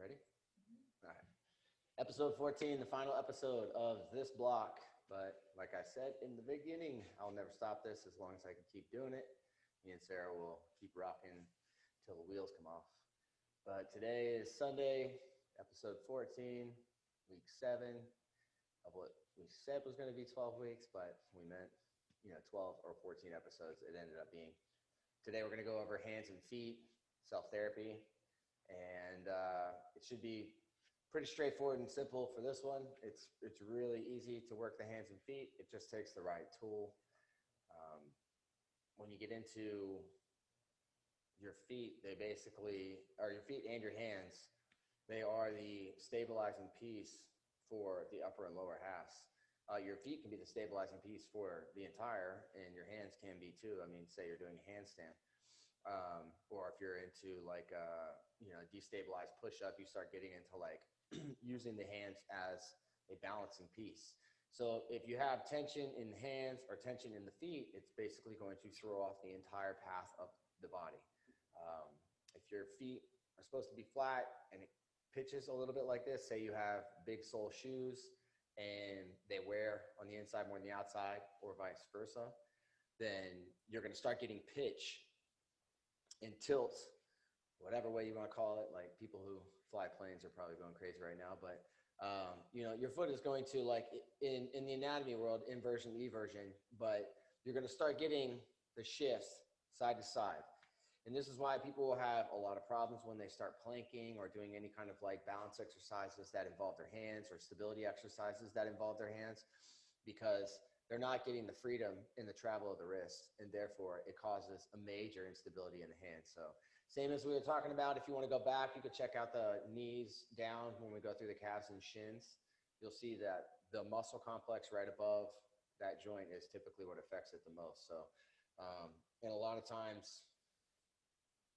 Ready? All right. Episode 14, the final episode of this block. But like I said in the beginning, I'll never stop this as long as I can keep doing it. Me and Sarah will keep rocking till the wheels come off. But today is Sunday, episode 14, week 7 of what we said was going to be 12 weeks, but we meant, 12 or 14 episodes. It ended up being. Today we're going to go over hands and feet, self-therapy, and it should be pretty straightforward and simple for this one. It's really easy to work the hands and feet. It just takes the right tool. When you get into your feet, they basically, or your feet and your hands, they are the stabilizing piece for the upper and lower halves. Your feet can be the stabilizing piece for the entire, and your hands can be too. I mean, say you're doing a handstand. Or if you're into like destabilized push-up, you start getting into like using the hands as a balancing piece. So if you have tension in the hands or tension in the feet, it's basically going to throw off the entire path of the body. If your feet are supposed to be flat and it pitches a little bit like this, say you have big sole shoes and they wear on the inside more than the outside, or vice versa, then you're going to start getting pitch and tilt, whatever way you want to call it. Like people who fly planes are probably going crazy right now, but your foot is going to, like in the anatomy world, inversion, eversion, but you're going to start getting the shifts side to side. And this is why people will have a lot of problems when they start planking or doing any kind of like balance exercises that involve their hands, or stability exercises that involve their hands, because they're not getting the freedom in the travel of the wrist, and therefore it causes a major instability in the hands. So same as we were talking about, if you want to go back, you could check out the knees down when we go through the calves and shins. You'll see that the muscle complex right above that joint is typically what affects it the most. So, and a lot of times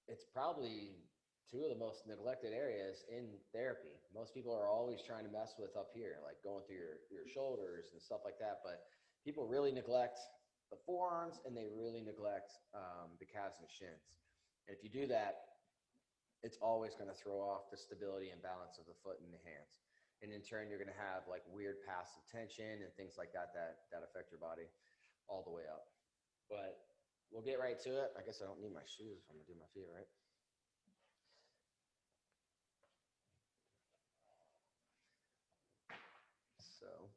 it's probably two of the most neglected areas in therapy. Most people are always trying to mess with up here, like going through your shoulders and stuff like that. But people really neglect the forearms, and they really neglect the calves and shins. And if you do that, it's always going to throw off the stability and balance of the foot and the hands. And in turn, you're going to have like weird passive tension and things like that affect your body all the way up. But we'll get right to it. I guess I don't need my shoes if I'm going to do my feet, right? So.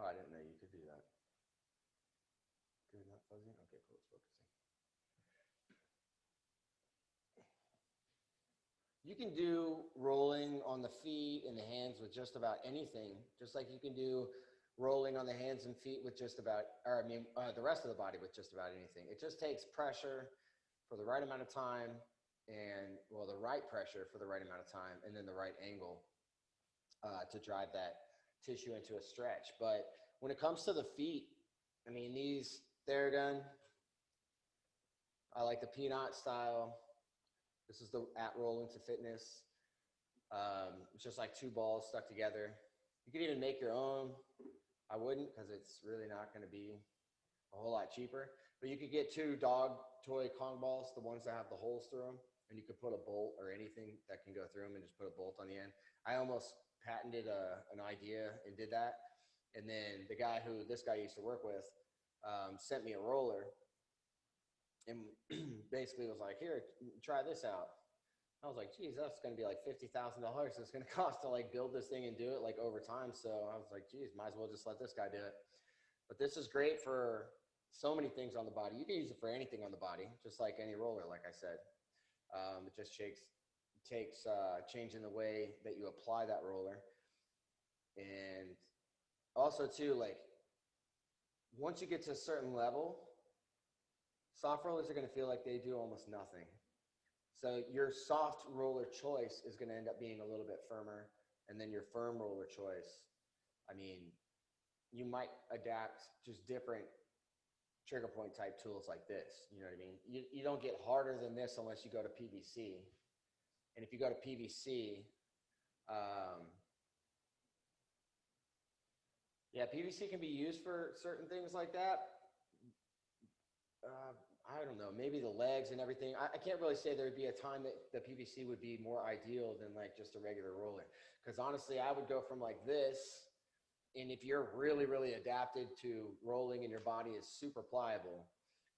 Oh, I didn't know you could do that. Good, not fuzzy? Okay, cool, it's focusing. You can do rolling on the feet and the hands with just about anything, just like you can do rolling on the hands and feet with just about, the rest of the body with just about anything. It just takes pressure for the right amount of time, and, well, the right pressure for the right amount of time, and then the right angle to drive that tissue into a stretch. But when it comes to the feet, I mean, these Theragun, I like the peanut style. This is the at Roll Into Fitness. It's just like two balls stuck together. You could even make your own. I wouldn't, because it's really not going to be a whole lot cheaper. But you could get two dog toy Kong balls, the ones that have the holes through them, and you could put a bolt or anything that can go through them and just put a bolt on the end. I almost patented an idea and did that. And then the guy who this guy used to work with sent me a roller and basically was like, here, try this out. I was like, geez, that's going to be like $50,000. It's going to cost to like build this thing and do it like over time. So I was like, geez, might as well just let this guy do it. But this is great for so many things on the body. You can use it for anything on the body, just like any roller, like I said. It just takes changing the way that you apply that roller. And also too, like once you get to a certain level, soft rollers are going to feel like they do almost nothing. So your soft roller choice is going to end up being a little bit firmer and then your firm roller choice, I mean, you might adapt just different trigger point type tools like this. You know what I mean? You don't get harder than this unless you go to PVC. And if you go to PVC, yeah, PVC can be used for certain things like that. I don't know, maybe the legs and everything. I can't really say there would be a time that the PVC would be more ideal than like just a regular roller. Because honestly, I would go from like this, and if you're really, really adapted to rolling and your body is super pliable,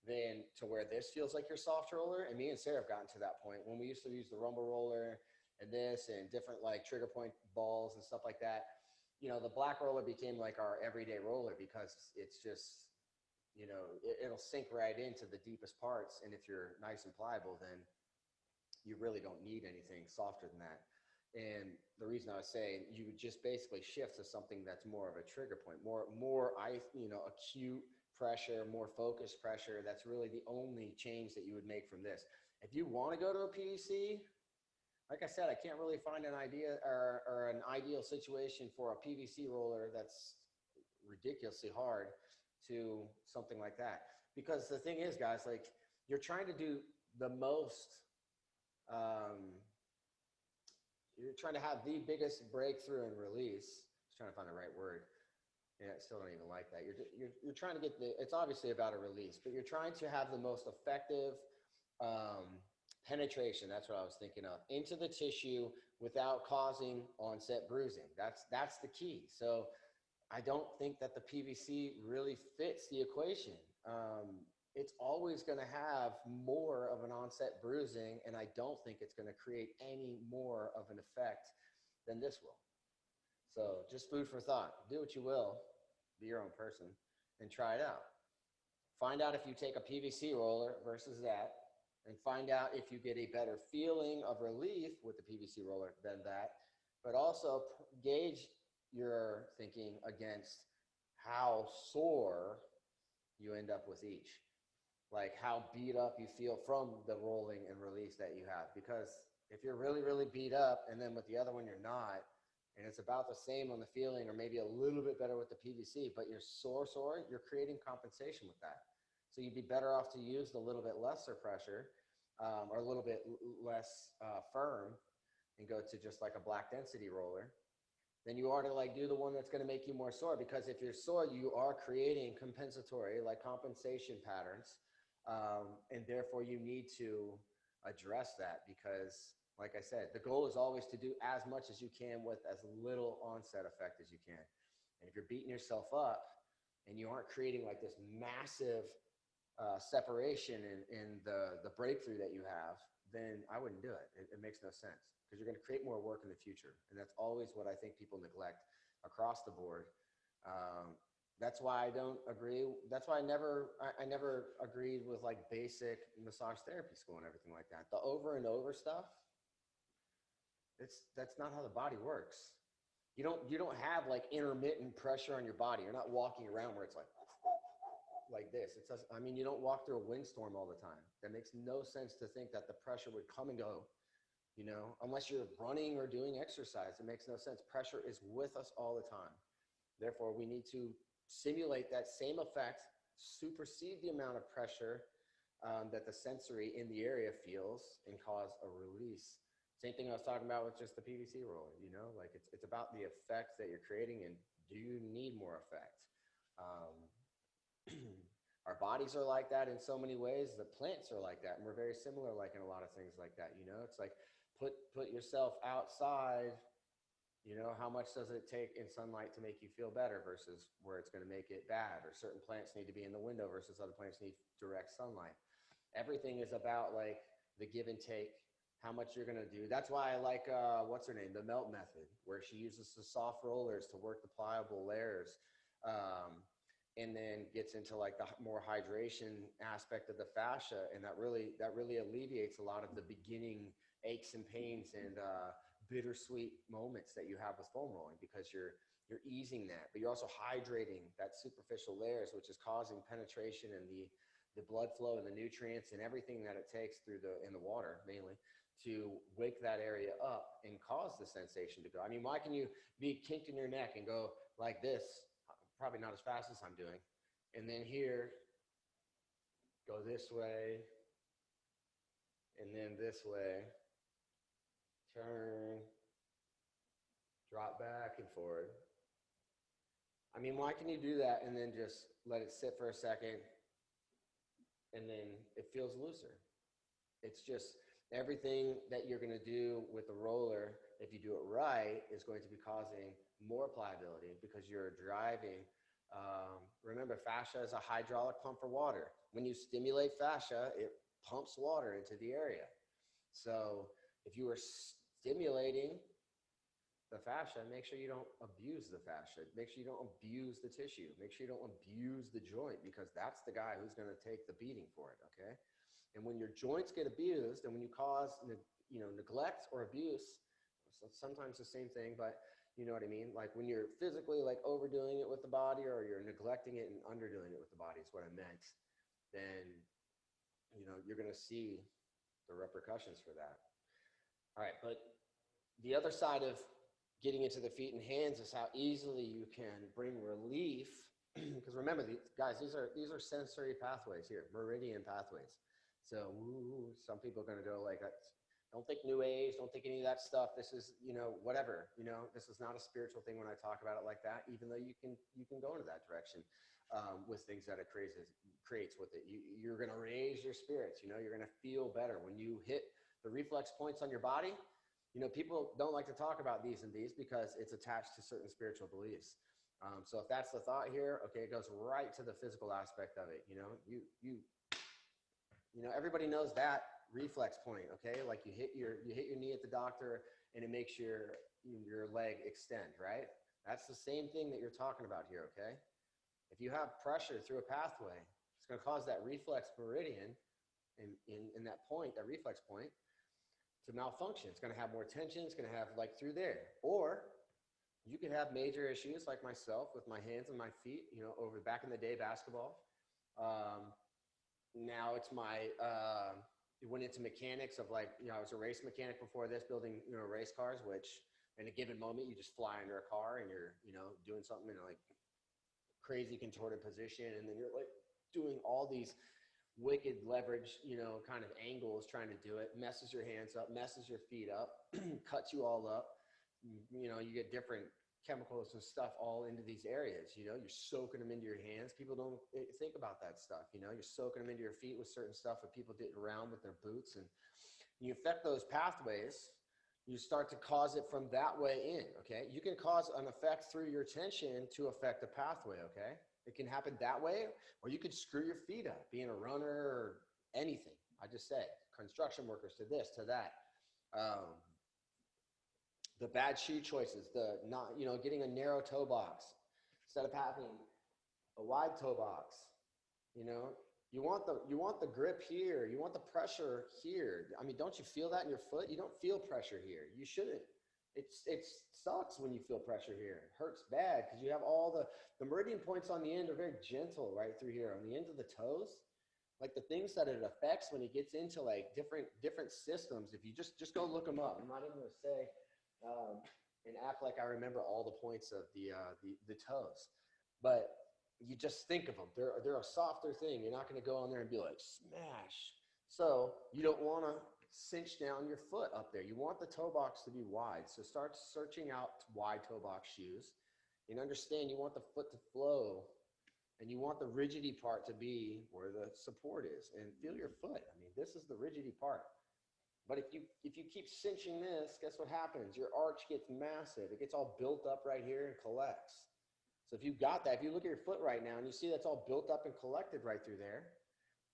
then to where this feels like your soft roller. And me and Sarah have gotten to that point when we used to use the rumble roller and this and different like trigger point balls and stuff like that. You know, the black roller became like our everyday roller because it's just, you know, it'll sink right into the deepest parts. And if you're nice and pliable, then you really don't need anything softer than that. And the reason I was saying, you would just basically shift to something that's more of a trigger point, more acute pressure, more focused pressure. That's really the only change that you would make from this. If you want to go to a PVC, like I said, I can't really find an idea or an ideal situation for a PVC roller that's ridiculously hard to something like that. Because the thing is, guys, like, you're trying to do the most, you're trying to have the biggest breakthrough and release. I was trying to find the right word. Yeah, I still don't even like that. You're trying to get it's obviously about a release, but you're trying to have the most effective penetration. That's what I was thinking of, into the tissue without causing onset bruising. That's the key. So I don't think that the PVC really fits the equation. It's always going to have more of an onset bruising, and I don't think it's going to create any more of an effect than this will. So just food for thought. Do what you will, be your own person, and try it out. Find out if you take a PVC roller versus that, and find out if you get a better feeling of relief with the PVC roller than that, but also gauge your thinking against how sore you end up with each. Like how beat up you feel from the rolling and release that you have. Because if you're really, really beat up and then with the other one you're not, and it's about the same on the feeling or maybe a little bit better with the PVC, but you're sore, you're creating compensation with that. So you'd be better off to use the little bit lesser pressure or a little bit less firm and go to just like a black density roller than you are to like do the one that's going to make you more sore. Because if you're sore, you are creating compensatory, like compensation patterns. And therefore you need to address that because, like I said, the goal is always to do as much as you can with as little onset effect as you can. And if you're beating yourself up and you aren't creating like this massive separation in the breakthrough that you have, then I wouldn't do it. It makes no sense because you're going to create more work in the future. And that's always what I think people neglect across the board. That's why I don't agree. That's why I never agreed with like basic massage therapy school and everything like that. The over and over stuff, that's not how the body works. You don't have like intermittent pressure on your body. You're not walking around where it's like this. I mean, you don't walk through a windstorm all the time. That makes no sense to think that the pressure would come and go, you know, unless you're running or doing exercise. It makes no sense. Pressure is with us all the time. Therefore, we need to simulate that same effect, supersede the amount of pressure that the sensory in the area feels and cause a release. Same thing I was talking about with just the PVC roller, you know, like it's about the effect that you're creating and do you need more effect? Our bodies are like that in so many ways. The plants are like that. And we're very similar, like in a lot of things like that. You know, it's like put yourself outside, you know, how much does it take in sunlight to make you feel better versus where it's going to make it bad, or certain plants need to be in the window versus other plants need direct sunlight. Everything is about like the give and take, how much you're going to do. That's why I like, what's her name? The melt method, where she uses the soft rollers to work the pliable layers. And then gets into like the more hydration aspect of the fascia. And that really alleviates a lot of the beginning aches and pains and bittersweet moments that you have with foam rolling, because you're easing that, but you're also hydrating that superficial layers, which is causing penetration and the blood flow and the nutrients and everything that it takes through in the water mainly to wake that area up and cause the sensation to go. I mean, why can you be kinked in your neck and go like this? Probably not as fast as I'm doing. And then here, go this way, and then this way, turn, drop back and forward. I mean, why can you do that and then just let it sit for a second and then it feels looser? It's just everything that you're going to do with the roller, if you do it right, is going to be causing more pliability because you're driving. Remember, fascia is a hydraulic pump for water. When you stimulate fascia, it pumps water into the area. So if you are stimulating the fascia, make sure you don't abuse the fascia. Make sure you don't abuse the tissue. Make sure you don't abuse the joint, because that's the guy who's going to take the beating for it, okay? And when your joints get abused, and when you cause neglect or abuse, sometimes the same thing, but you know what I mean? Like when you're physically like overdoing it with the body, or you're neglecting it and underdoing it with the body is what I meant, then you're going to see the repercussions for that. All right, but the other side of getting into the feet and hands is how easily you can bring relief. Because remember, guys, these are sensory pathways here, meridian pathways. So some people are going to go like, don't think New Age, don't think any of that stuff. This is, whatever, this is not a spiritual thing when I talk about it like that, even though you can go into that direction with things that it creates with it. You're going to raise your spirits, you're going to feel better when you hit the reflex points on your body. People don't like to talk about these and these because it's attached to certain spiritual beliefs. So if that's the thought here, okay, it goes right to the physical aspect of it. Everybody knows that reflex point, okay? Like you hit your knee at the doctor and it makes your leg extend, right? That's the same thing that you're talking about here, okay? If you have pressure through a pathway, it's going to cause that reflex meridian in that point, that reflex point, to malfunction. It's going to have more tension. It's going to have like through there. Or you could have major issues like myself with my hands and my feet, over back in the day, basketball. Now it's it went into mechanics of like, I was a race mechanic before this, building, race cars, which in a given moment, you just fly under a car and you're, doing something in a like crazy contorted position. And then you're like doing all these wicked leverage, kind of angles trying to do it, messes your hands up, messes your feet up, cuts you all up. You get different chemicals and stuff all into these areas. You're soaking them into your hands. People don't think about that stuff. You're soaking them into your feet with certain stuff that people did around with their boots, and you affect those pathways. You start to cause it from that way in, okay? You can cause an effect through your tension to affect a pathway, okay? It can happen that way, or you could screw your feet up, being a runner or anything. I just say construction workers to this, to that. The bad shoe choices, the not, getting a narrow toe box instead of having a wide toe box. You want the grip here. You want the pressure here. I mean, don't you feel that in your foot? You don't feel pressure here. You shouldn't. It sucks when you feel pressure here. It hurts bad because you have all the meridian points on the end are very gentle right through here on the ends of the toes. Like the things that it affects when it gets into like different systems. If you just go look them up. I'm not even going to say and act like I remember all the points of the toes, but you just think of them. They're a softer thing. You're not going to go on there and be like smash. So you don't want to cinch down your foot up there. You want the toe box to be wide. So start searching out wide toe box shoes and understand you want the foot to flow and you want the rigidity part to be where the support is, and feel your foot. I mean, this is the rigidity part. But if you keep cinching this, guess what happens? Your arch gets massive. It gets all built up right here and collects. So if you've got that, if you look at your foot right now and you see that's all built up and collected right through there,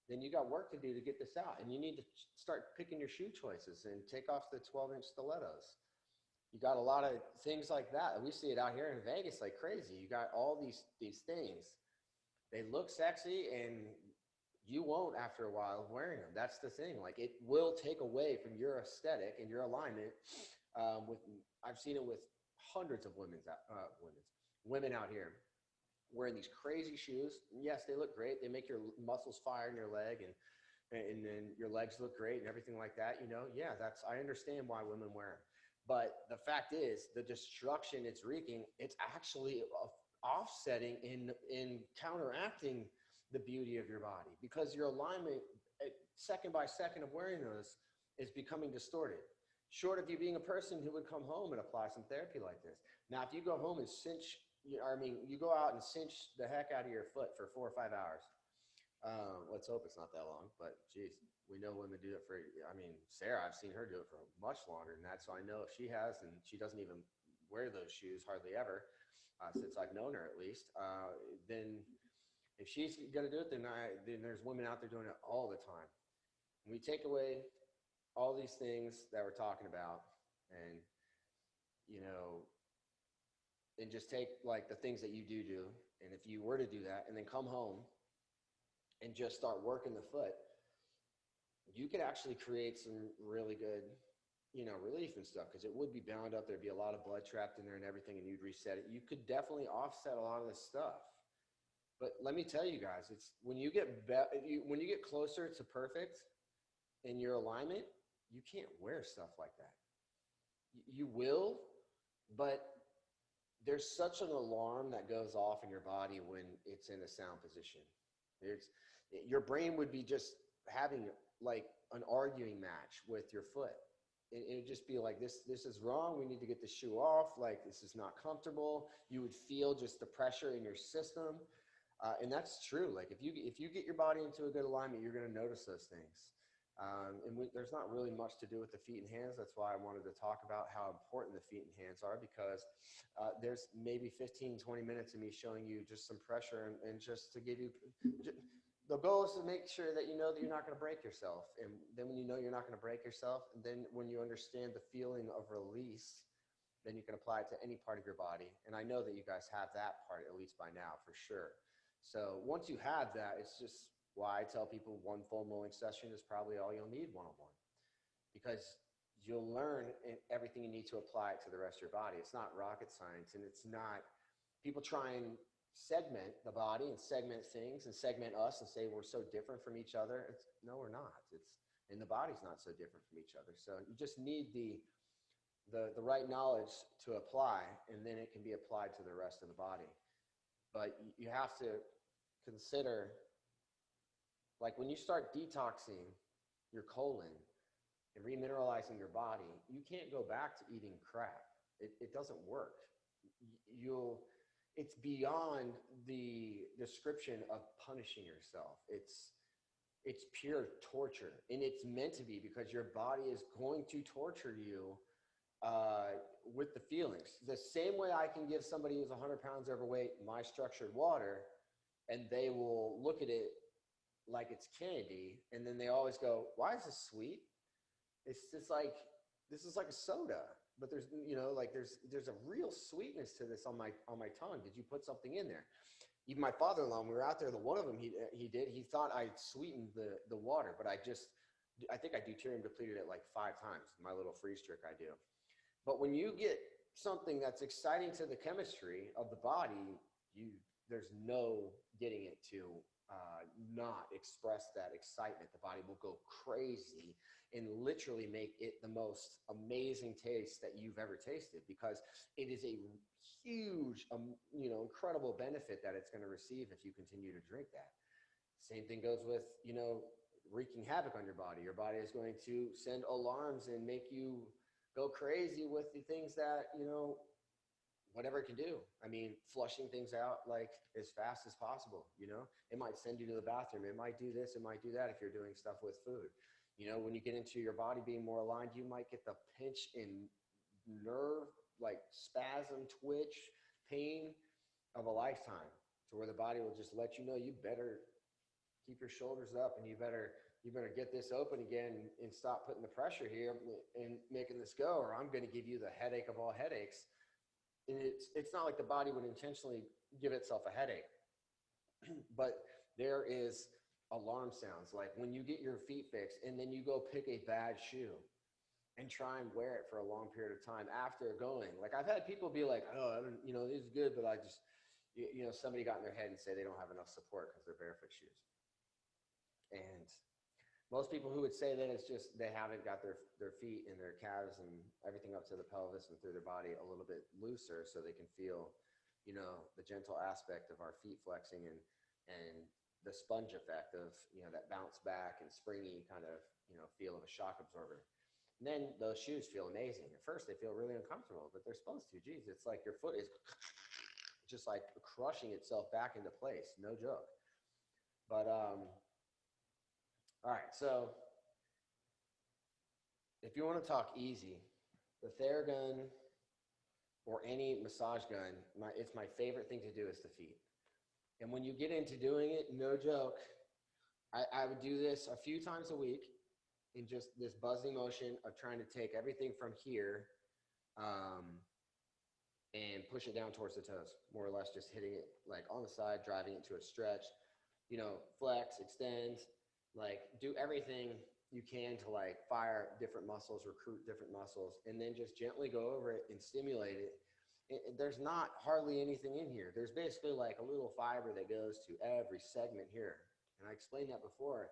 then you got work to do to get this out. And you need to start picking your shoe choices and take off the 12-inch stilettos. You got a lot of things like that. We see it out here in Vegas like crazy. You got all these things. They look sexy and you won't after a while of wearing them. That's the thing. Like it will take away from your aesthetic and your alignment. I've seen it with hundreds of women out here wearing these crazy shoes. Yes, they look great. They make your muscles fire in your leg and and then your legs look great and everything like that, yeah, I understand why women wear them. But the fact is, the destruction it's wreaking, it's actually offsetting in counteracting the beauty of your body, because your alignment, second by second of wearing those, is becoming distorted. Short of you being a person who would come home and apply some therapy like this. Now, if you go home and you go out and cinch the heck out of your foot for 4 or 5 hours. Let's hope it's not that long, but geez, we know women do it for, Sarah, I've seen her do it for much longer than that. So I know if she has, and she doesn't even wear those shoes hardly ever, since I've known her at least, then if she's going to do it, then there's women out there doing it all the time. And we take away all these things that we're talking about, and, and just take like the things that you do. And if you were to do that and then come home and just start working the foot, you could actually create some really good, relief and stuff, because it would be bound up. There'd be a lot of blood trapped in there and everything, and you'd reset it. You could definitely offset a lot of this stuff. But let me tell you guys, it's when you get closer to perfect in your alignment, you can't wear stuff like that. You will, but there's such an alarm that goes off in your body when it's in a sound position. Your brain would be just having like an arguing match with your foot. It would just be like, this is wrong. We need to get the shoe off. Like, this is not comfortable. You would feel just the pressure in your system. And that's true. Like if you get your body into a good alignment, you're going to notice those things. There's not really much to do with the feet and hands. That's why I wanted to talk about how important the feet and hands are, because there's maybe 15, 20 minutes of me showing you just some pressure and just to give you, the goal is to make sure that you know that you're not going to break yourself. And then when you know you're not going to break yourself, and then when you understand the feeling of release, then you can apply it to any part of your body. And I know that you guys have that part, at least by now, for sure. So once you have that, it's just why I tell people one full mowing session is probably all you'll need one-on-one, because you'll learn everything you need to apply it to the rest of your body. It's not rocket science, and it's not, people try and segment the body and segment things and segment us and say we're so different from each other. No, we're not. And the body's not so different from each other. So you just need the right knowledge to apply, and then it can be applied to the rest of the body. But you have to consider, like when you start detoxing your colon and remineralizing your body, you can't go back to eating crap. It doesn't work. It's beyond the description of punishing yourself. It's pure torture, and it's meant to be, because your body is going to torture you with the feelings. The same way I can give somebody who's 100 pounds overweight my structured water, and they will look at it like it's candy, and then they always go, why is this sweet? It's just like, this is like a soda, but there's a real sweetness to this on my tongue. Did you put something in there? Even my father-in-law, when we were out there, the one of them he thought I sweetened the water, but I think I deuterium depleted it like 5 times, my little freeze trick I do. But when you get something that's exciting to the chemistry of the body, there's no getting it to not express that excitement. The body will go crazy and literally make it the most amazing taste that you've ever tasted, because it is a huge, incredible benefit that it's going to receive if you continue to drink that. Same thing goes with, wreaking havoc on your body. Your body is going to send alarms and make you go crazy with the things that, whatever it can do. Flushing things out like as fast as possible, it might send you to the bathroom. It might do this, it might do that if you're doing stuff with food. When you get into your body being more aligned, you might get the pinch in nerve, like spasm, twitch, pain of a lifetime, to where the body will just let you know you better keep your shoulders up, and you better get this open again and stop putting the pressure here and making this go, or I'm going to give you the headache of all headaches. And it's not like the body would intentionally give itself a headache, but there is alarm sounds, like when you get your feet fixed and then you go pick a bad shoe and try and wear it for a long period of time after going. Like I've had people be like, oh, this is good, but I just, somebody got in their head and say they don't have enough support because they're barefoot shoes. And Most people who would say that it's just they haven't got their feet and their calves and everything up to the pelvis and through their body a little bit looser so they can feel, you know, the gentle aspect of our feet flexing and the sponge effect of, you know, that bounce back and springy kind of, you know, feel of a shock absorber. And then those shoes feel amazing. At first they feel really uncomfortable, but they're supposed to. Geez, it's like your foot is just like crushing itself back into place. No joke. But all right, so if you want to talk easy, the Theragun or any massage gun, it's my favorite thing to do is the feet. And when you get into doing it, no joke, I would do this a few times a week in just this buzzing motion of trying to take everything from here and push it down towards the toes, more or less just hitting it like on the side, driving it to a stretch, you know, flex, extend, like do everything you can to like fire different muscles, recruit different muscles, and then just gently go over it and stimulate it. There's not hardly anything in here. There's basically like a little fiber that goes to every segment here. And I explained that before.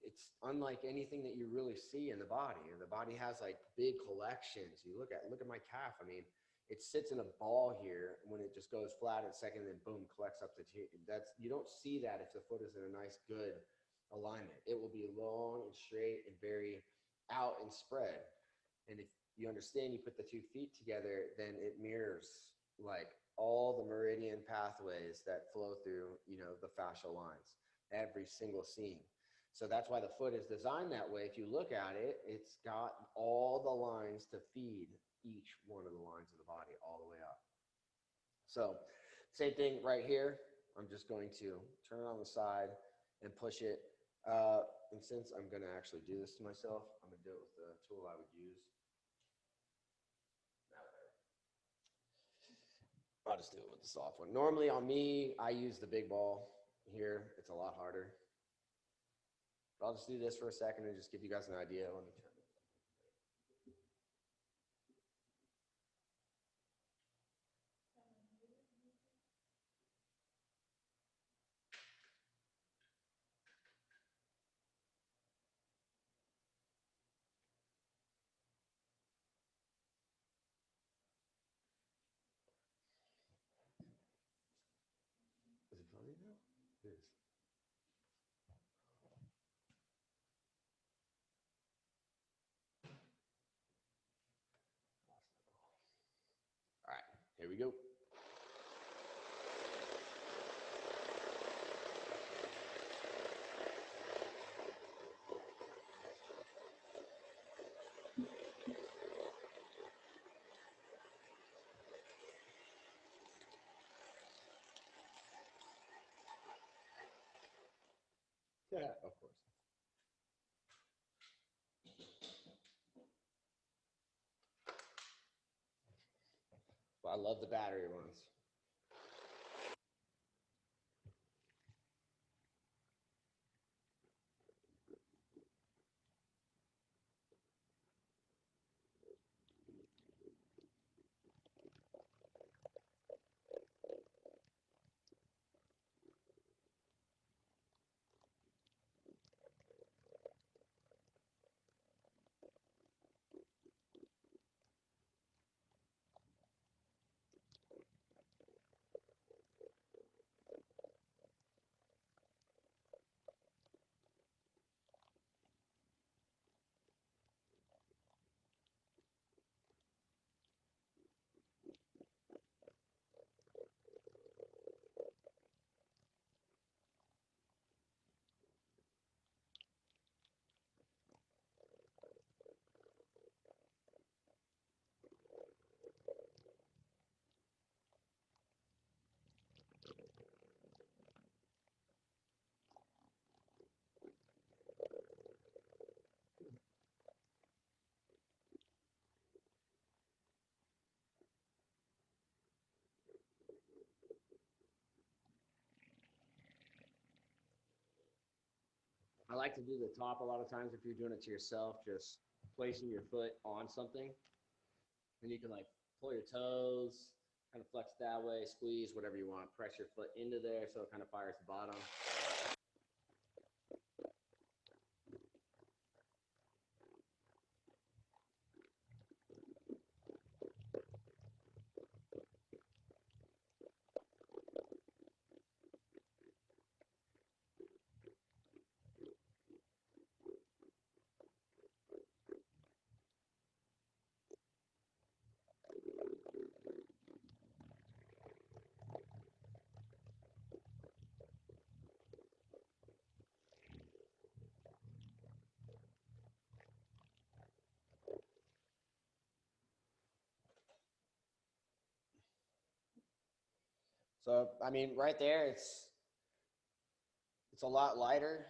It's unlike anything that you really see in the body. And the body has like big collections. You look at my calf. I mean, it sits in a ball here when it just goes flat in a second, and then boom, collects up the that's, you don't see that if the foot is in a nice, good alignment. It will be long and straight and very out and spread. And if you understand, you put the 2 feet together, then it mirrors like all the meridian pathways that flow through, you know, the fascial lines, every single seam. So that's why the foot is designed that way. If you look at it, it's got all the lines to feed each one of the lines of the body all the way up. So same thing right here. I'm just going to turn it on the side and push it. And since I'm going to actually do this to myself, I'm going to do it with the tool I would use. I'll just do it with the soft one. Normally on me, I use the big ball here. It's a lot harder. But I'll just do this for a second and just give you guys an idea. Let me turn it. Is it funny now? It is. All right, here we go. Yeah, of course. Well, I love the battery ones. I like to do the top a lot of times if you're doing it to yourself, just placing your foot on something. And you can like pull your toes, kind of flex that way, squeeze, whatever you want. Press your foot into there so it kind of fires the bottom. So, I mean, right there, it's a lot lighter.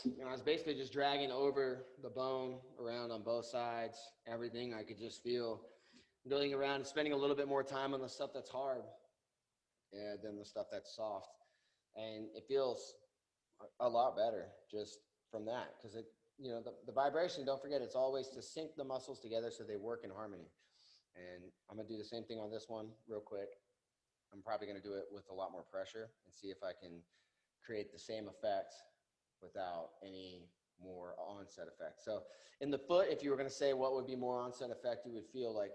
And I was basically just dragging over the bone around on both sides, everything. I could just feel going around and spending a little bit more time on the stuff that's hard than the stuff that's soft. And it feels a lot better just from that, because it, you know, the vibration, don't forget, it's always to sync the muscles together so they work in harmony. And I'm going to do the same thing on this one real quick. I'm probably going to do it with a lot more pressure and see if I can create the same effect without any more onset effect. So in the foot, if you were going to say what would be more onset effect, you would feel like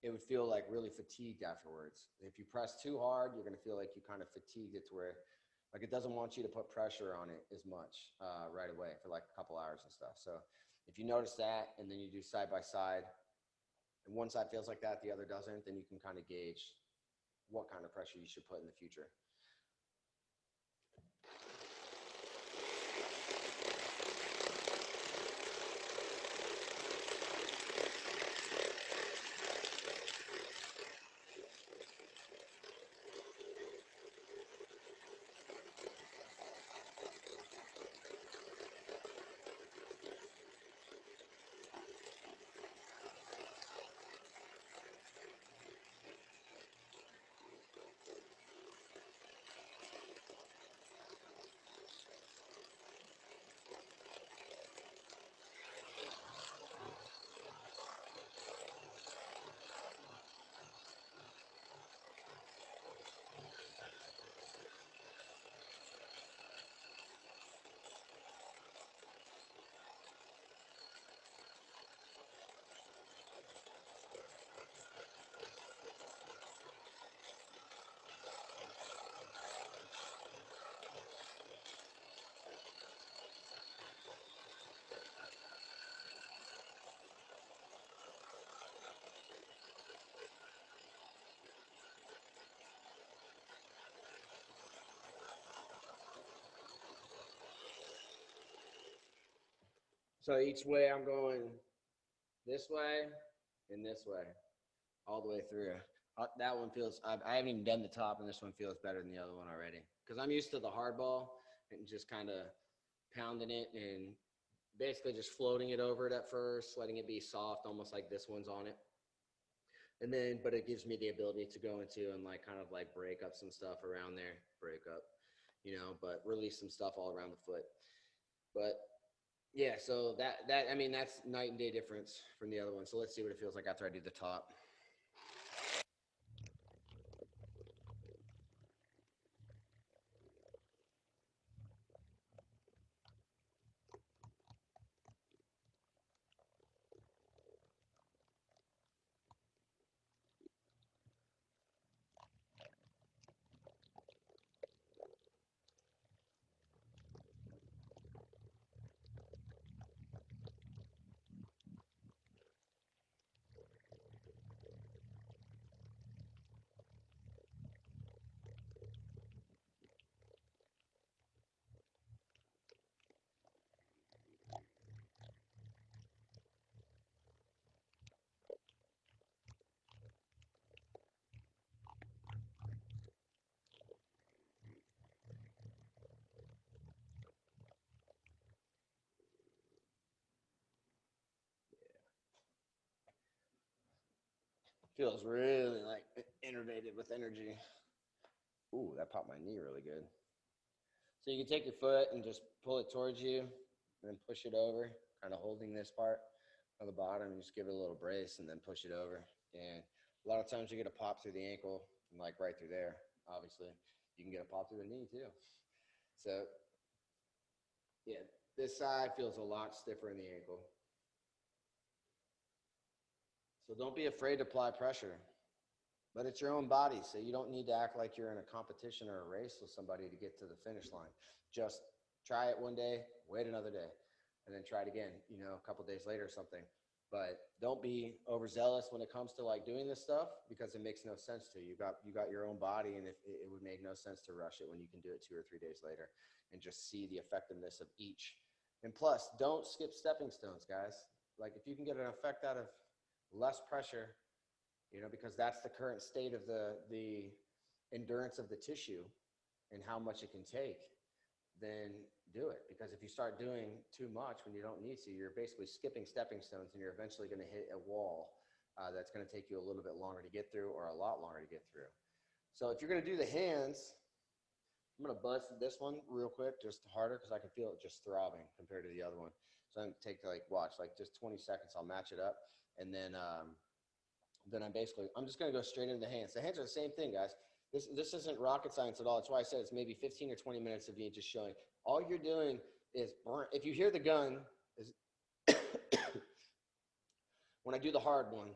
it would feel like really fatigued afterwards. If you press too hard, you're going to feel like you kind of fatigued it to where like it doesn't want you to put pressure on it as much right away for like a couple hours and stuff. So if you notice that and then you do side by side, and one side feels like that, the other doesn't, then you can kind of gauge what kind of pressure you should put in the future. So each way I'm going this way and this way, all the way through. That one feels, I haven't even done the top, and this one feels better than the other one already. Because I'm used to the hard ball and just kind of pounding it and basically just floating it over it at first, letting it be soft, almost like this one's on it. And then, but it gives me the ability to go into and like kind of like break up some stuff around there, break up, you know, but release some stuff all around the foot. But yeah, so that I mean, that's night and day difference from the other one. So let's see what it feels like after I do the top. Feels really like innervated with energy. Ooh, that popped my knee really good. So you can take your foot and just pull it towards you and then push it over, kind of holding this part on the bottom, and just give it a little brace and then push it over. And a lot of times you get a pop through the ankle and like right through there, obviously. You can get a pop through the knee too. So yeah, this side feels a lot stiffer in the ankle. So don't be afraid to apply pressure. But it's your own body, so you don't need to act like you're in a competition or a race with somebody to get to the finish line. Just try it one day, wait another day, and then try it again, you know, a couple days later or something. But don't be overzealous when it comes to like doing this stuff, because it makes no sense to you. You got your own body, and it would make no sense to rush it when you can do it 2 or 3 days later and just see the effectiveness of each. And plus, don't skip stepping stones, guys. Like if you can get an effect out of less pressure because that's the current state of the endurance of the tissue and how much it can take, then do it. Because if you start doing too much when you don't need to, you're basically skipping stepping stones, and you're eventually going to hit a wall that's going to take you a little bit longer to get through, or a lot longer to get through. So if you're going to do the hands, I'm going to buzz this one real quick, just harder, because I can feel it just throbbing compared to the other one. So I'm going to take just 20 seconds. I'll match it up, and then I'm just going to go straight into the hands. The hands are the same thing, guys. This isn't rocket science at all. That's why I said it's maybe 15 or 20 minutes of me just showing. All you're doing is, if you hear the gun, is when I do the hard one,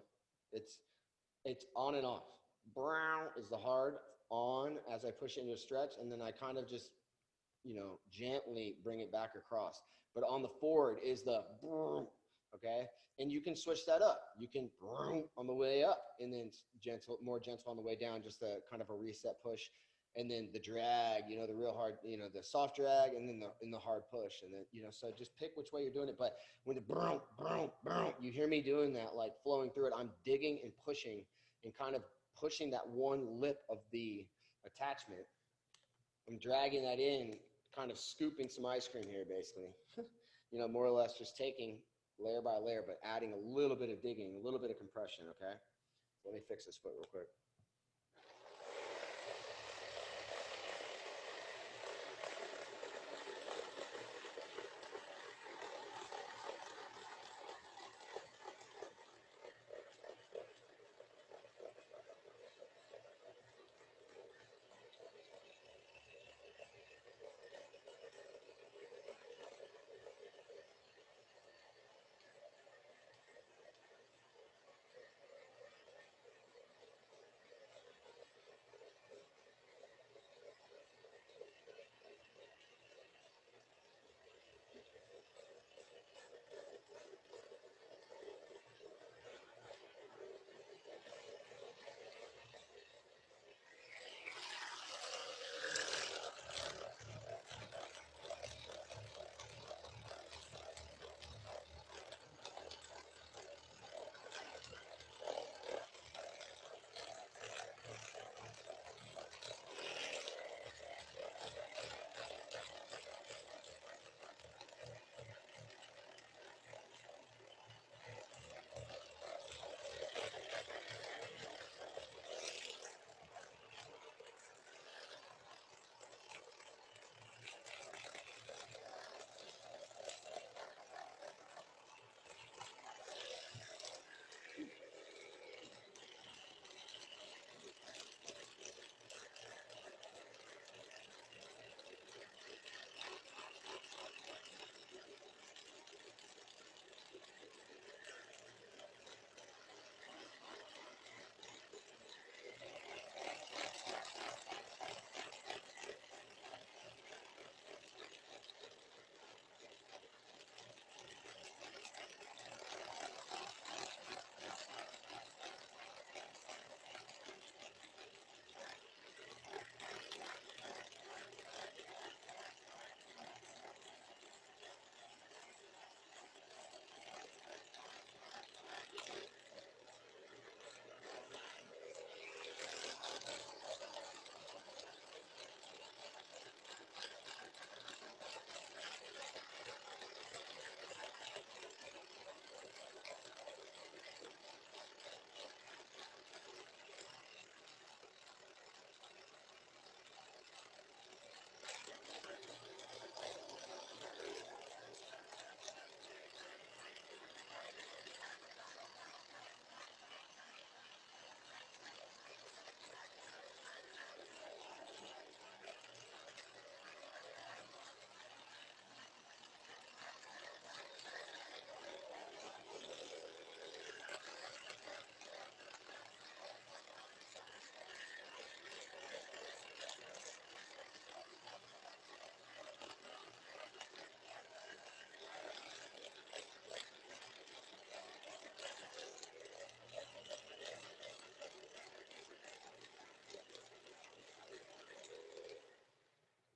it's on and off. Brown is the hard on as I push into a stretch, and then I kind of just, gently bring it back across. But on the forward is the broom, okay? And you can switch that up. You can broom on the way up, and then more gentle on the way down, just a kind of a reset push. And then the drag, the real hard, the soft drag, and then the hard push. And then, so just pick which way you're doing it. But when the broom, broom, broom, you hear me doing that, like flowing through it, I'm digging and pushing and kind of pushing that one lip of the attachment. I'm dragging that in, kind of scooping some ice cream here, basically. More or less just taking layer by layer, but adding a little bit of digging, a little bit of compression, okay? Let me fix this foot real quick.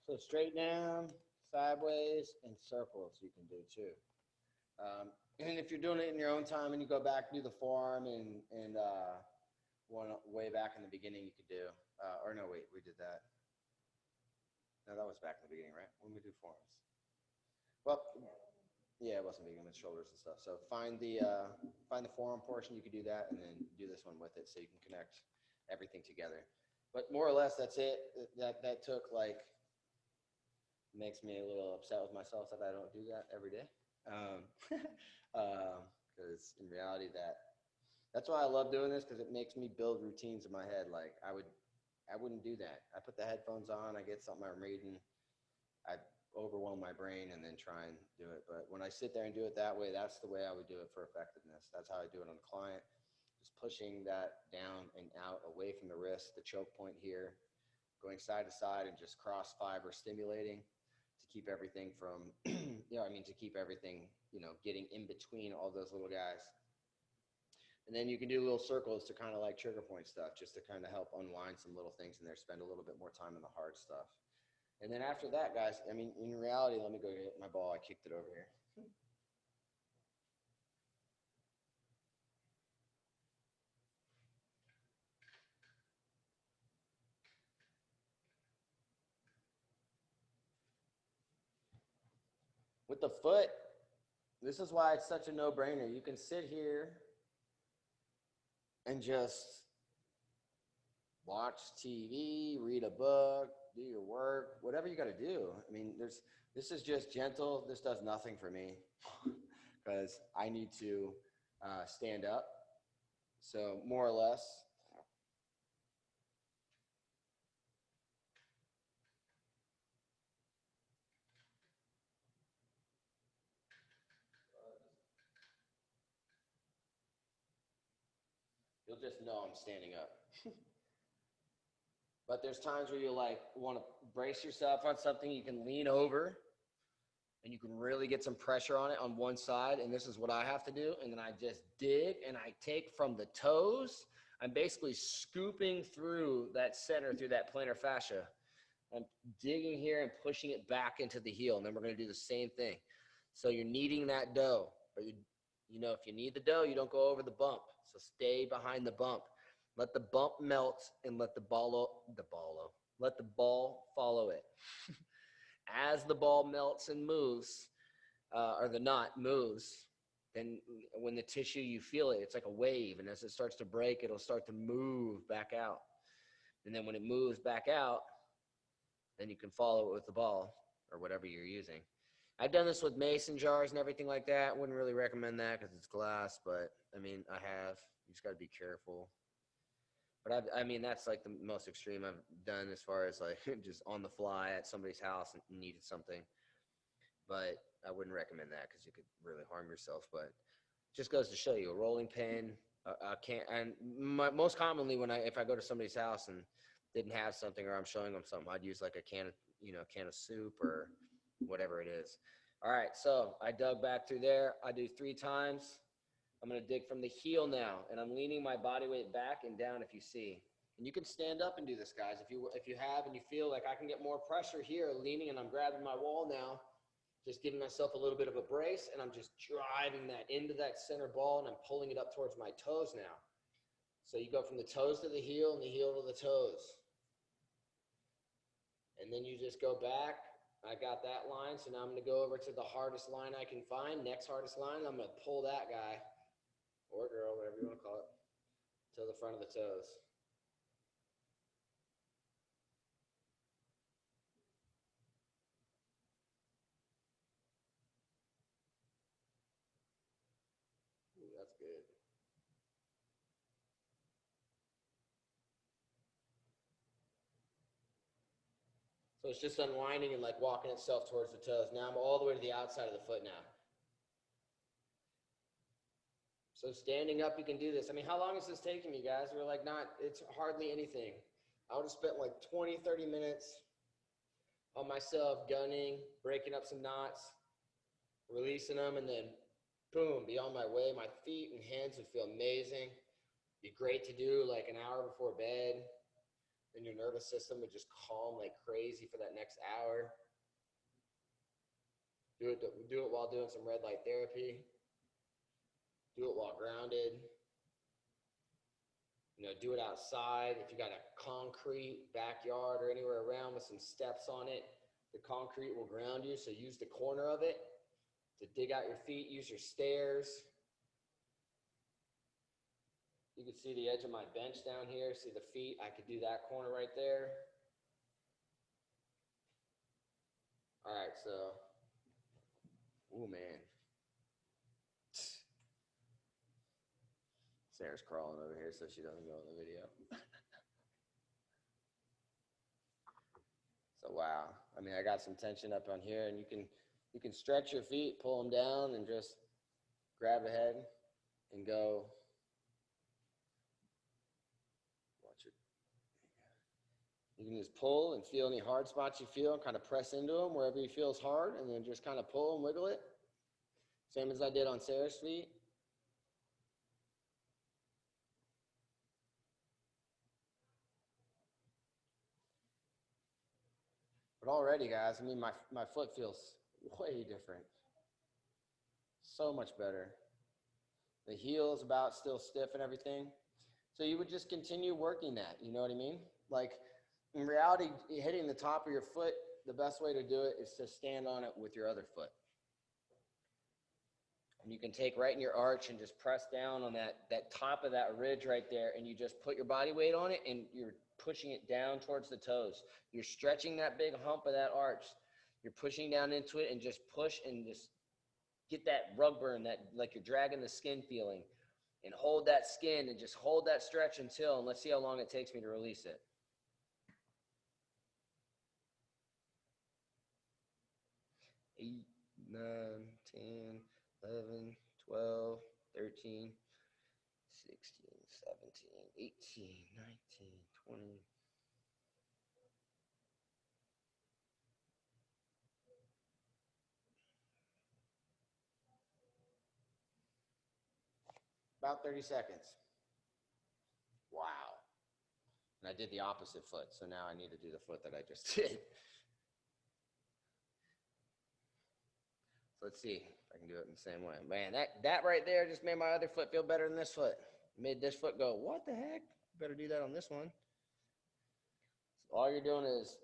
So straight down, sideways, and circles you can do too. And if you're doing it in your own time and you go back, do the forearm and one way back in the beginning you could do. Or no, wait, we did that. No, that was back in the beginning, right? When we do forearms. Well, yeah, it wasn't beginning with shoulders and stuff. So find the forearm portion. You could do that, and then do this one with it, so you can connect everything together. But more or less, that's it. That took like, makes me a little upset with myself that I don't do that every day. Because in reality, that's why I love doing this, because it makes me build routines in my head. Like I wouldn't do that. I put the headphones on, I get something I'm reading, I overwhelm my brain and then try and do it. But when I sit there and do it that way, that's the way I would do it for effectiveness. That's how I do it on the client. Just pushing that down and out away from the wrist, the choke point here, going side to side and just cross fiber stimulating to keep everything from, to keep everything, getting in between all those little guys. And then you can do little circles to kind of like trigger point stuff, just to kind of help unwind some little things in there, spend a little bit more time on the hard stuff. And then after that, guys, I mean, in reality, let me go get my ball. I kicked it over here. With the foot, this is why it's such a no-brainer. You can sit here and just watch TV, read a book, do your work, whatever you got to do. I mean, this is just gentle. This does nothing for me because I need to stand up. So more or less, you'll just know I'm standing up. But there's times where you like want to brace yourself on something. You can lean over and you can really get some pressure on it on one side. And this is what I have to do. And then I just dig and I take from the toes. I'm basically scooping through that center, through that plantar fascia. I'm digging here and pushing it back into the heel. And then we're going to do the same thing. So you're kneading that dough. But if you need the dough, you don't go over the bump. So stay behind the bump. Let the bump melt and let the ball follow it. As the ball melts and moves, or the knot moves, then when the tissue, you feel it, it's like a wave. And as it starts to break, it'll start to move back out. And then when it moves back out, then you can follow it with the ball or whatever you're using. I've done this with mason jars and everything like that. Wouldn't really recommend that because it's glass, but I mean, I have. You just got to be careful. But that's like the most extreme I've done as far as like just on the fly at somebody's house and needed something. But I wouldn't recommend that because you could really harm yourself. But it just goes to show you, a rolling pin, most commonly if I go to somebody's house and didn't have something or I'm showing them something, I'd use like a can of soup or whatever it is. All right, so I dug back through there. I do 3 times. I'm going to dig from the heel now, and I'm leaning my body weight back and down if you see. And you can stand up and do this, guys. If you have and you feel like I can get more pressure here, leaning, and I'm grabbing my wall now, just giving myself a little bit of a brace, and I'm just driving that into that center ball, and I'm pulling it up towards my toes now. So you go from the toes to the heel and the heel to the toes. And then you just go back. I got that line, so now I'm going to go over to the hardest line I can find, next hardest line. I'm going to pull that guy, or girl, whatever you want to call it, to the front of the toes. Ooh, that's good. So it's just unwinding and like walking itself towards the toes. Now I'm all the way to the outside of the foot now. So standing up, you can do this. I mean, how long is this taking you guys? We're like, it's hardly anything. I would have spent like 20, 30 minutes on myself, gunning, breaking up some knots, releasing them, and then boom, be on my way. My feet and hands would feel amazing. Be great to do like an hour before bed. Then your nervous system would just calm like crazy for that next hour. Do it while doing some red light therapy. Do it while grounded. Do it outside. If you got a concrete backyard or anywhere around with some steps on it, the concrete will ground you. So use the corner of it to dig out your feet. Use your stairs. You can see the edge of my bench down here. See the feet? I could do that corner right there. All right, so, oh man. Sarah's crawling over here so she doesn't go in the video. So wow, I mean, I got some tension up on here, and you can stretch your feet, pull them down, and just grab the head and go. Watch it. You can just pull and feel any hard spots you feel, and kind of press into them wherever you feel is hard, and then just kind of pull and wiggle it. Same as I did on Sarah's feet. But already, guys, I mean, my foot feels way different. So much better. The heel is about still stiff and everything. So you would just continue working that, you know what I mean? Like, in reality, hitting the top of your foot, the best way to do it is to stand on it with your other foot. And you can take right in your arch and just press down on that top of that ridge right there, and you just put your body weight on it, and you're pushing it down towards the toes. You're stretching that big hump of that arch. You're pushing down into it, and just push and just get that rug burn, that like you're dragging the skin feeling, and hold that skin and just hold that stretch until, and let's see how long it takes me to release it. 8, 9, 10, 11, 12, 13, 16, 17, 18, 19, 20. About 30 seconds. Wow. And I did the opposite foot, so now I need to do the foot that I just did. So let's see if I can do it in the same way. Man, that right there just made my other foot feel better than this foot. Made this foot go, what the heck? Better do that on this one. So all you're doing is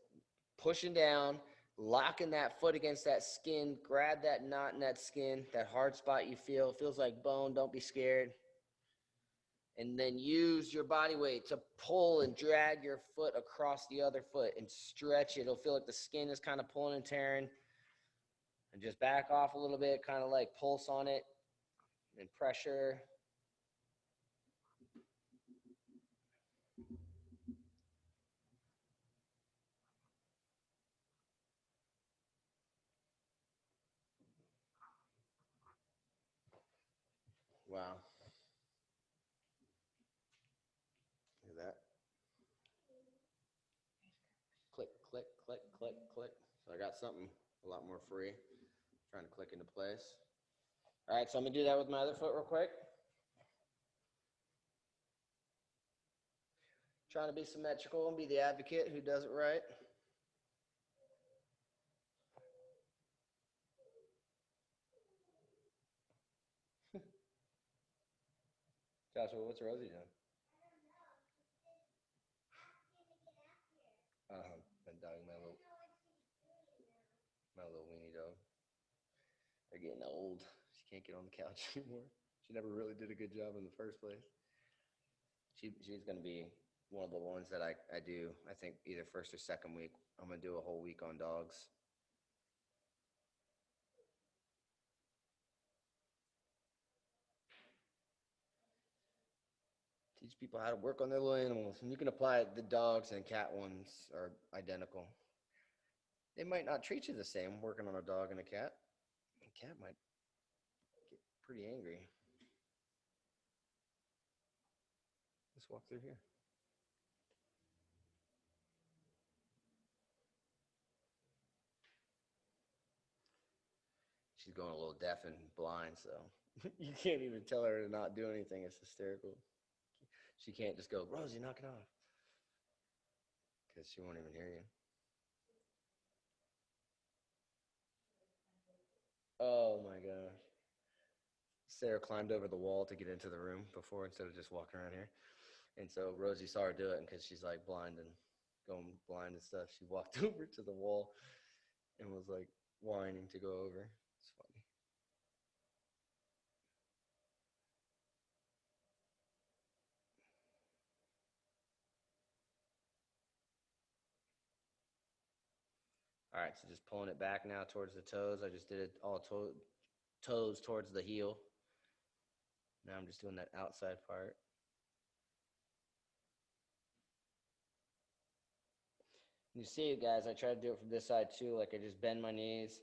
pushing down, locking that foot against that skin, grab that knot in that skin, that hard spot you feel. It feels like bone, don't be scared. And then use your body weight to pull and drag your foot across the other foot and stretch it. It'll feel like the skin is kind of pulling and tearing. And just back off a little bit, kind of like pulse on it and pressure. Wow. Look at that. Click, click, click, click, click. So I got something a lot more free. Trying to click into place. All right, so I'm going to do that with my other foot real quick. Trying to be symmetrical and be the advocate who does it right. Joshua, what's Rosie doing? Been dogging my little weenie dog. They're getting old. She can't get on the couch anymore. She never really did a good job in the first place. She's going to be one of the ones that I do, I think, either first or second week. I'm going to do a whole week on dogs. Teach people how to work on their little animals. And you can apply it. The dogs and cat ones are identical. They might not treat you the same working on a dog and a cat. A cat might get pretty angry. Let's walk through here. She's going a little deaf and blind, so you can't even tell her to not do anything. It's hysterical. She can't just go, Rosie, knock it off, because she won't even hear you. Oh my gosh. Sarah climbed over the wall to get into the room before instead of just walking around here. And so Rosie saw her do it, and because she's like blind and going blind and stuff, she walked over to the wall and was like whining to go over. It's funny. All right, so just pulling it back now towards the toes. I just did it all toes towards the heel. Now I'm just doing that outside part. You see it, guys, I try to do it from this side too. Like I just bend my knees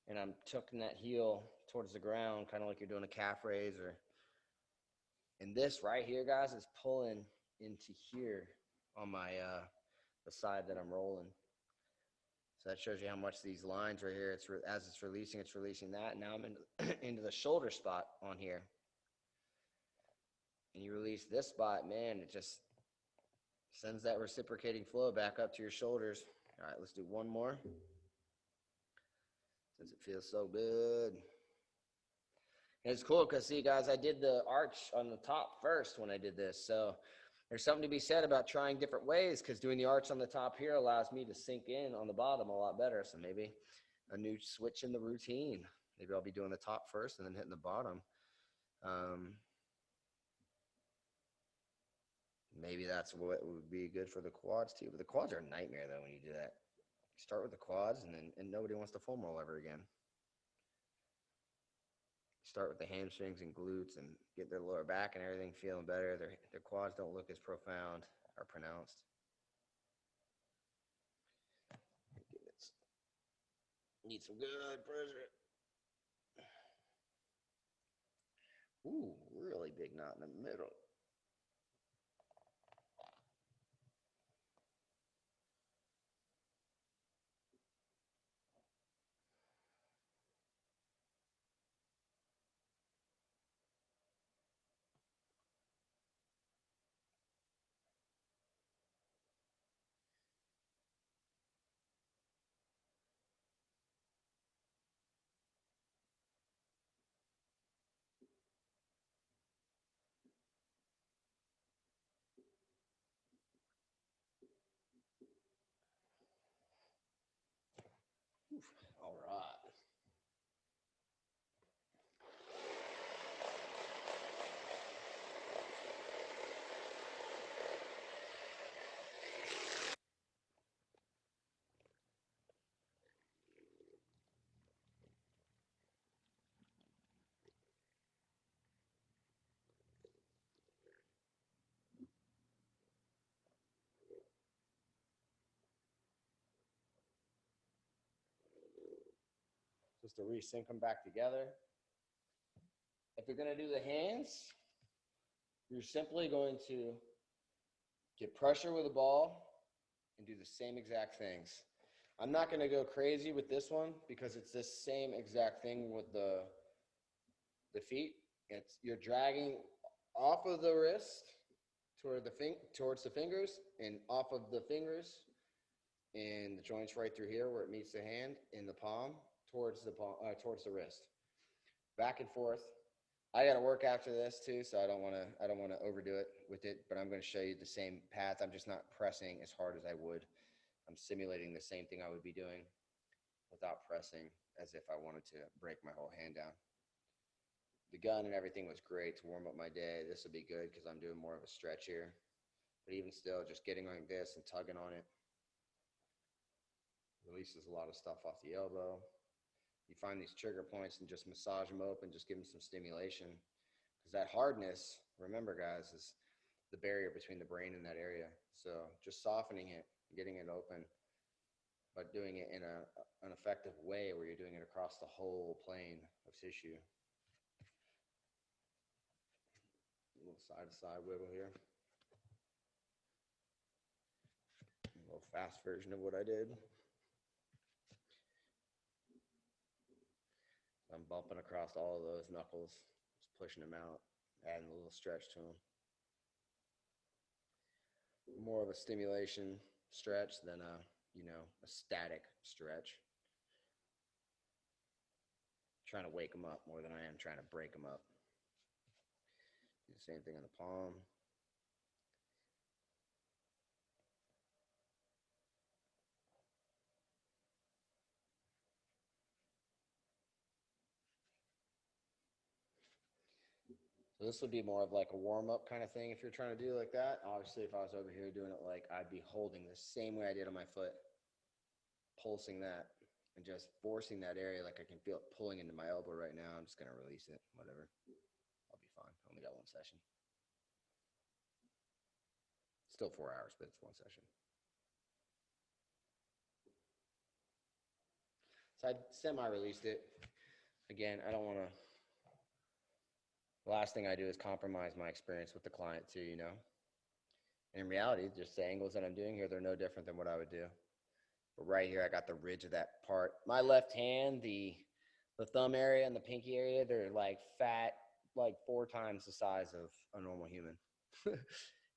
and I'm tucking that heel towards the ground, kind of like you're doing a calf raise. And this right here, guys, is pulling into here on my the side that I'm rolling. So that shows you how much these lines right here, as it's releasing that. Now I'm into the shoulder spot on here. And you release this spot, man, it just sends that reciprocating flow back up to your shoulders. All right, let's do one more. Since it feels so good. And it's cool because, see, guys, I did the arch on the top first when I did this. So there's something to be said about trying different ways, because doing the arch on the top here allows me to sink in on the bottom a lot better. So maybe a new switch in the routine. Maybe I'll be doing the top first and then hitting the bottom. Maybe that's what would be good for the quads too. But the quads are a nightmare though when you do that. You start with the quads and nobody wants to foam roll ever again. Start with the hamstrings and glutes and get their lower back and everything feeling better. Their quads don't look as profound or pronounced. Need some good pressure. Ooh, really big knot in the middle. Oof, all right. Just to resync them back together. If you're going to do the hands, you're simply going to get pressure with the ball and do the same exact things. I'm not going to go crazy with this one because it's the same exact thing with the feet. You're dragging off of the wrist towards the fingers and off of the fingers and the joints right through here where it meets the hand in the palm towards the wrist. Back and forth. I got to work after this too, so I don't want to overdo it with it, but I'm going to show you the same path. I'm just not pressing as hard as I would. I'm simulating the same thing I would be doing without pressing, as if I wanted to break my whole hand down. The gun and everything was great to warm up my day. This will be good because I'm doing more of a stretch here. But even still, just getting like this and tugging on it releases a lot of stuff off the elbow. You find these trigger points and just massage them open, just give them some stimulation. Because that hardness, remember guys, is the barrier between the brain and that area. So just softening it, getting it open, but doing it in an effective way where you're doing it across the whole plane of tissue. A little side-to-side wiggle here. A little fast version of what I did. I'm bumping across all of those knuckles, just pushing them out, adding a little stretch to them. More of a stimulation stretch than a static stretch. Trying to wake them up more than I am trying to break them up. Do the same thing on the palm. So this would be more of like a warm-up kind of thing if you're trying to do like that. Obviously, if I was over here doing it like, I'd be holding the same way I did on my foot, pulsing that and just forcing that area like I can feel it pulling into my elbow right now. I'm just going to release it, whatever. I'll be fine. I only got one session. Still 4 hours, but it's one session. So I semi-released it. Again, I don't want to, the last thing I do is compromise my experience with the client too, you know. And in reality, just the angles that I'm doing here, they're no different than what I would do. But right here, I got the ridge of that part. My left hand, the thumb area and the pinky area, they're like fat, like 4 times the size of a normal human.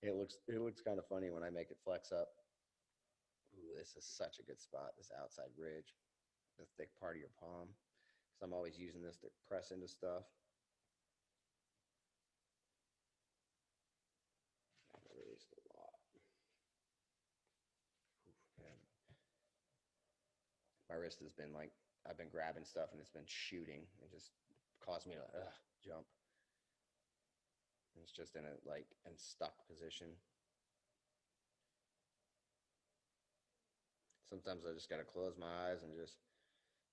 It looks kind of funny when I make it flex up. Ooh, this is such a good spot, this outside ridge, the thick part of your palm. Because I'm always using this to press into stuff. I released a lot. Oof, my wrist has been like, I've been grabbing stuff and it's been shooting. It just caused me to jump. And it's just in a like in stuck position. Sometimes I just got to close my eyes and just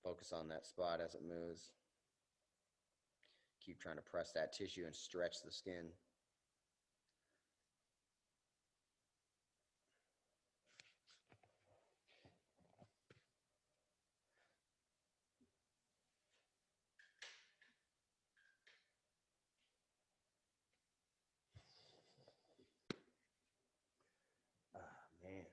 focus on that spot as it moves. Keep trying to press that tissue and stretch the skin. Ah, man.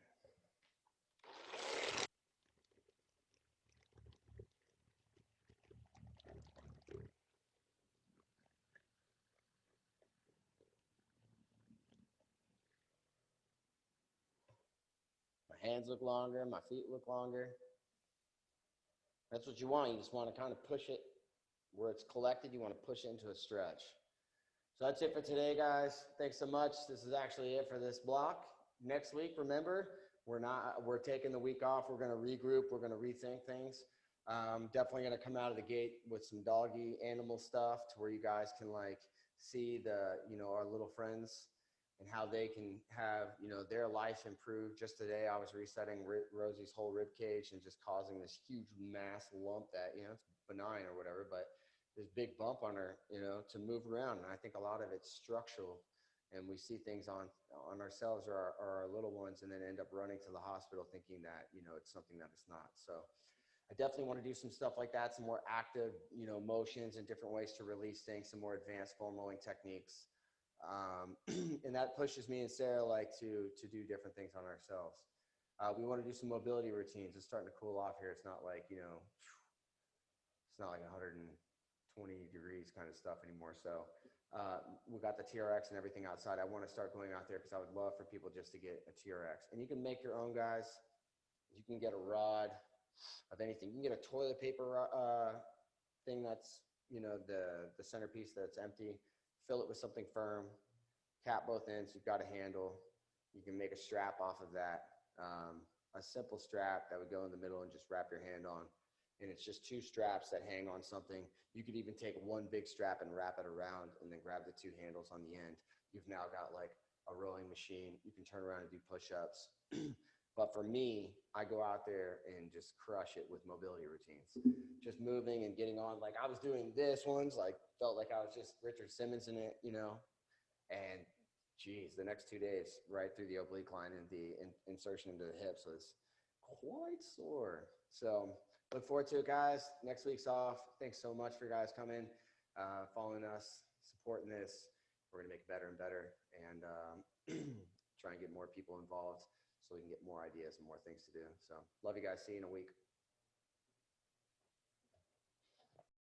My hands look longer, my feet look longer. That's what you want. You just want to kind of push it where it's collected. You want to push it into a stretch. So that's it for today, guys. Thanks so much. This is actually it for this block. Next week, remember, we're taking the week off. We're going to regroup. We're going to rethink things. Definitely going to come out of the gate with some doggy animal stuff to where you guys can like see our little friends and how they can have, their life improve. Just today, I was resetting Rosie's whole rib cage and just causing this huge mass lump that, it's benign or whatever, but this big bump on her, to move around. And I think a lot of it's structural. And we see things on ourselves or our little ones and then end up running to the hospital thinking that, it's something that it's not. So I definitely want to do some stuff like that, some more active, motions and different ways to release things, some more advanced foam rolling techniques. And that pushes me and Sarah like to do different things on ourselves. We want to do some mobility routines. It's starting to cool off here. It's not like, it's not like 120 degrees kind of stuff anymore. So we got the TRX and everything outside. I want to start going out there because I would love for people just to get a TRX. And you can make your own, guys. You can get a rod of anything. You can get a toilet paper thing that's, the centerpiece that's empty. Fill it with something firm, cap both ends. You've got a handle. You can make a strap off of that. A simple strap that would go in the middle and just wrap your hand on. And it's just 2 straps that hang on something. You could even take one big strap and wrap it around and then grab the 2 handles on the end. You've now got like a rowing machine. You can turn around and do push-ups. But for me, I go out there and just crush it with mobility routines. Just moving and getting on. Like I was doing this once, like felt like I was just Richard Simmons in it, and geez, the next 2 days, right through the oblique line and the insertion into the hips was quite sore. So look forward to it, guys. Next week's off. Thanks so much for you guys coming, following us, supporting this. We're going to make it better and better and try and get more people involved so we can get more ideas and more things to do. So love you guys. See you in a week.